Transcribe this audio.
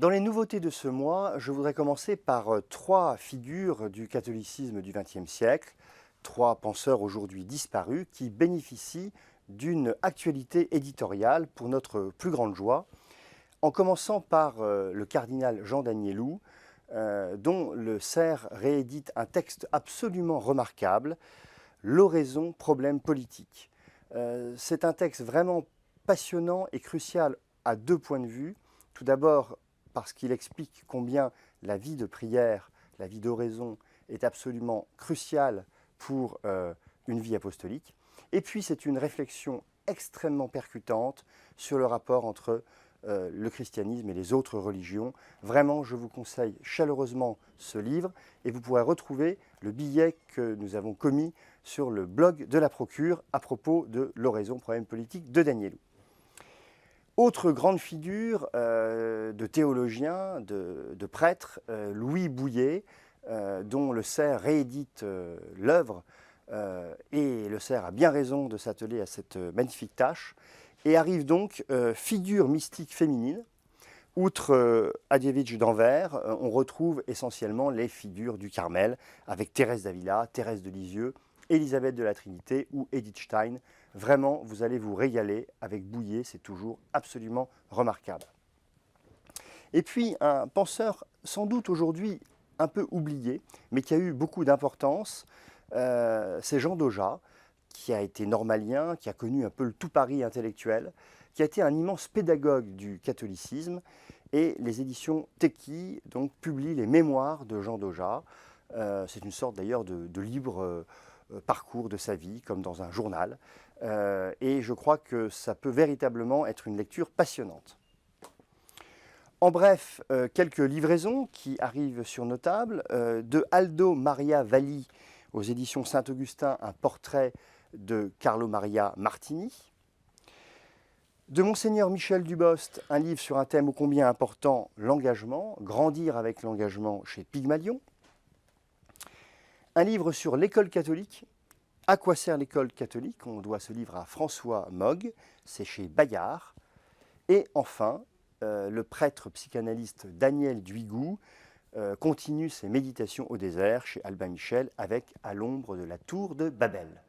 Dans les nouveautés de ce mois, je voudrais commencer par trois figures du catholicisme du XXe siècle, trois penseurs aujourd'hui disparus qui bénéficient d'une actualité éditoriale pour notre plus grande joie, en commençant par le cardinal Jean d'Agnelou, dont le Cerf réédite un texte absolument remarquable, L'oraison, problème politique. C'est un texte vraiment passionnant et crucial à deux points de vue. Tout d'abord, parce qu'il explique combien la vie de prière, la vie d'oraison est absolument cruciale pour une vie apostolique. Et puis c'est une réflexion extrêmement percutante sur le rapport entre le christianisme et les autres religions. Vraiment, je vous conseille chaleureusement ce livre et vous pourrez retrouver le billet que nous avons commis sur le blog de la Procure à propos de l'oraison, problème politique de d'Agnelou. Autre grande figure de théologien, de prêtre, Louis Bouilhet, dont le Cerf réédite l'œuvre, et le Cerf a bien raison de s'atteler à cette magnifique tâche, et arrive donc figure mystique féminine. Outre Adievitch d'Anvers, on retrouve essentiellement les figures du Carmel, avec Thérèse d'Avila, Thérèse de Lisieux, Élisabeth de la Trinité ou Edith Stein. Vraiment, vous allez vous régaler avec Bouilhet, c'est toujours absolument remarquable. Et puis, un penseur sans doute aujourd'hui un peu oublié, mais qui a eu beaucoup d'importance, c'est Jean d'Aujas, qui a été normalien, qui a connu un peu le tout Paris intellectuel, qui a été un immense pédagogue du catholicisme, et les éditions Téqui donc publient les mémoires de Jean d'Aujas. C'est une sorte d'ailleurs de libre parcours de sa vie, comme dans un journal. Et je crois que ça peut véritablement être une lecture passionnante. En bref, quelques livraisons qui arrivent sur nos tables. De Aldo Maria Valli aux éditions Saint-Augustin, un portrait de Carlo Maria Martini. De Monseigneur Michel Dubost, un livre sur un thème ô combien important, l'engagement, Grandir avec l'engagement chez Pygmalion. Un livre sur l'école catholique, À quoi sert l'école catholique? On doit ce livre à François Mogg, c'est chez Bayard. Et enfin, le prêtre psychanalyste Daniel Duigou continue ses méditations au désert chez Albin Michel avec À l'ombre de la tour de Babel.